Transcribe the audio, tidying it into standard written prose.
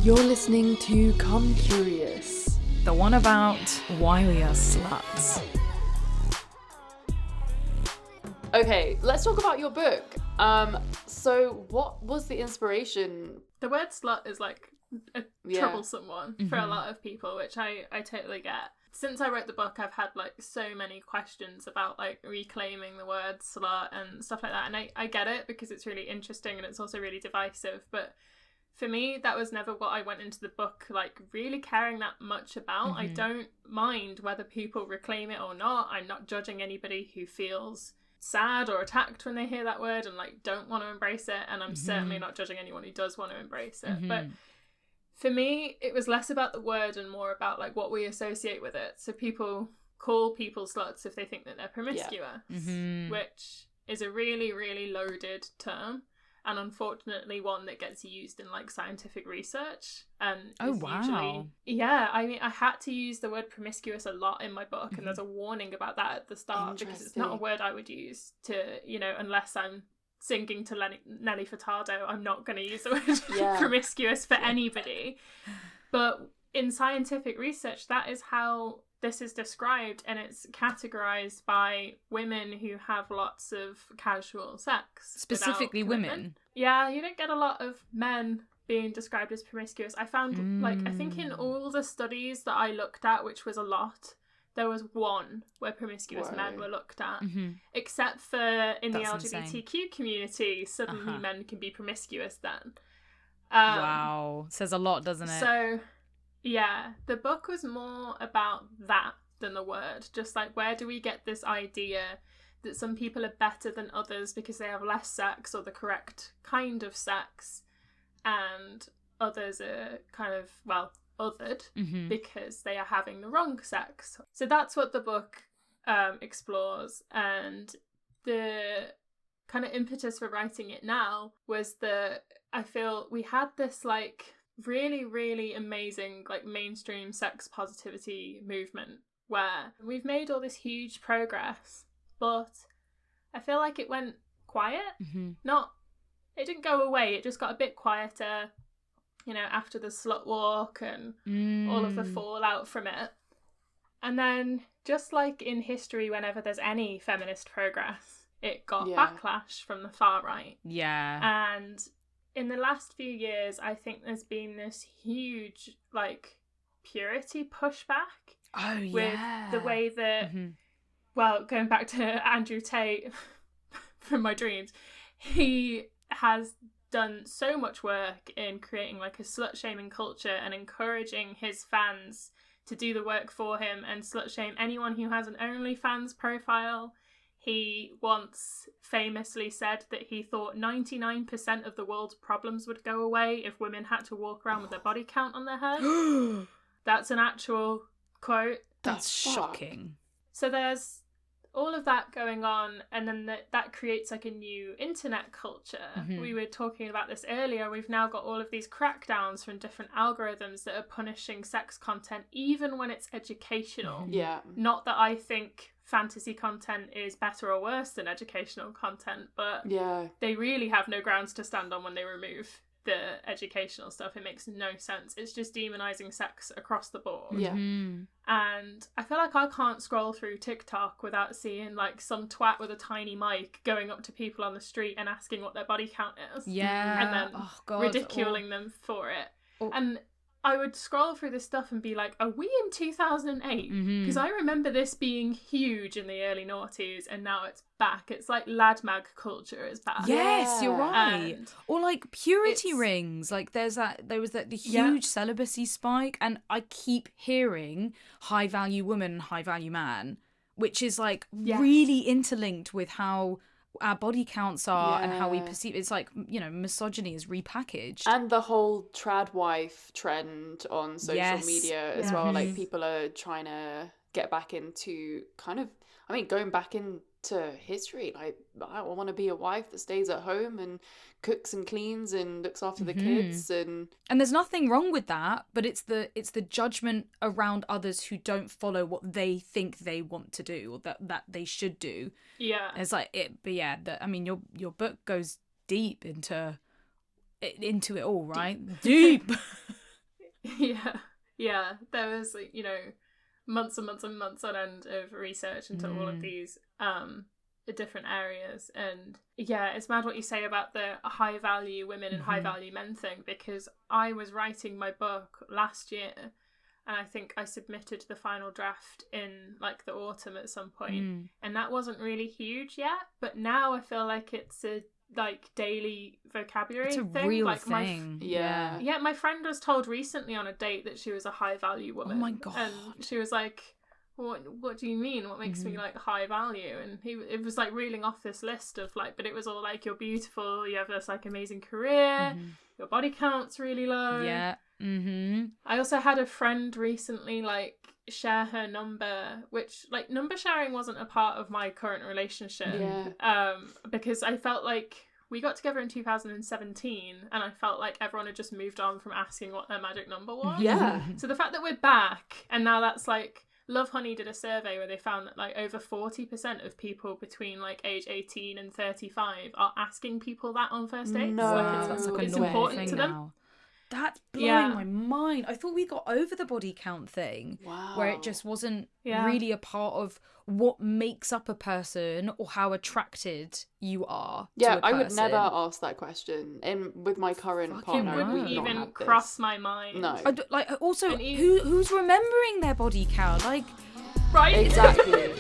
You're listening to Come Curious, the one about why we are sluts. Okay, let's talk about your book. So what was the inspiration? The word slut is like a troublesome one for a lot of people, which I totally get. Since I wrote the book, I've had like so many questions about like reclaiming the word slut and stuff like that. And I get it because it's really interesting and it's also really divisive. But for me, that was never what I went into the book like really caring that much about. I don't mind whether people reclaim it or not. I'm not judging anybody who feels sad or attacked when they hear that word and like don't want to embrace it. And I'm certainly not judging anyone who does want to embrace it. But for me, it was less about the word and more about like what we associate with it. So people call people sluts if they think that they're promiscuous, which is a really, really loaded term. And unfortunately one that gets used in like scientific research. And usually, I mean, I had to use the word promiscuous a lot in my book, and there's a warning about that at the start because it's not a word I would use to, you know, unless I'm singing to Nelly Furtado, I'm not going to use the word promiscuous for anybody. But in scientific research, that is how this is described, and it's categorized by women who have lots of casual sex. Specifically women? Yeah, you don't get a lot of men being described as promiscuous. I found, like, I think in all the studies that I looked at, which was a lot, there was one where promiscuous men were looked at, except for in the LGBTQ community, suddenly men can be promiscuous then. Wow. Says a lot, doesn't it? So, yeah, the book was more about that than the word. Just like, where do we get this idea that some people are better than others because they have less sex or the correct kind of sex, and others are kind of, well, othered because they are having the wrong sex. So that's what the book explores, and the kind of impetus for writing it now was that I feel we had this like really, really amazing like mainstream sex positivity movement where we've made all this huge progress, but I feel like it went quiet. It didn't go away, it just got a bit quieter, you know, after the slut walk and all of the fallout from it. And then, just like in history, whenever there's any feminist progress, it got backlash from the far right. Yeah. And in the last few years, I think there's been this huge, like, purity pushback. Oh, yeah. With the way that, well, going back to Andrew Tate from my dreams, he has done so much work in creating like a slut shaming culture and encouraging his fans to do the work for him and slut shame anyone who has an OnlyFans profile. He once famously said that he thought 99% of the world's problems would go away if women had to walk around with their body count on their head. That's an actual quote. That's shocking. So there's all of that going on, and then that creates like a new internet culture. We were talking about this earlier. We've now got all of these crackdowns from different algorithms that are punishing sex content even when it's educational. Not that I think fantasy content is better or worse than educational content, but they really have no grounds to stand on when they remove the educational stuff. It makes no sense. It's just demonizing sex across the board. And I feel like I can't scroll through TikTok without seeing like some twat with a tiny mic going up to people on the street and asking what their body count is. And then ridiculing them for it. And I would scroll through this stuff and be like, are we in 2008? Because I remember this being huge in the early noughties, and now it's back. It's like lad mag culture is back. Yes, you're right. Or like purity rings. Like there was the huge celibacy spike, and I keep hearing high value woman and high value man, which is like really interlinked with how our body counts are and how we perceive. It's like, you know, misogyny is repackaged. And the whole trad wife trend on social media as well. Like people are trying to get back into kind of, I mean, going back into history. Like, I want to be a wife that stays at home and cooks and cleans and looks after the kids, and there's nothing wrong with that, but it's the judgment around others who don't follow what they think they want to do or that they should do. It's like it, but I mean, your book goes deep into it all, right? Deep. Yeah. There was, like, you know, months and months and months on end of research into all of these different areas. And yeah, it's mad what you say about the high value women and high value men thing, because I was writing my book last year, and I think I submitted the final draft in like the autumn at some point, and that wasn't really huge yet, but now I feel like it's a like daily vocabulary it's a thing. real like thing. Yeah, my friend was told recently on a date that she was a high value woman. Oh my God. And she was like, what do you mean? What makes me like high value? And it was like reeling off this list of like, but it was all like, you're beautiful, you have this like amazing career, your body count's really low. Yeah. I also had a friend recently like share her number, which like number sharing wasn't a part of my current relationship. Because I felt like we got together in 2017 and I felt like everyone had just moved on from asking what their magic number was. So the fact that we're back and now that's like, Love Honey did a survey where they found that like over 40% of people between like age 18 and 35 are asking people that on first dates. That's like it's a important thing to them now. That's blowing my mind. I thought we got over the body count thing, where it just wasn't really a part of what makes up a person or how attracted you are. Yeah, to a person. I would never ask that question. And with my current partner, it wouldn't even cross my mind. No. Like also, who's remembering their body count? Like, right? Exactly.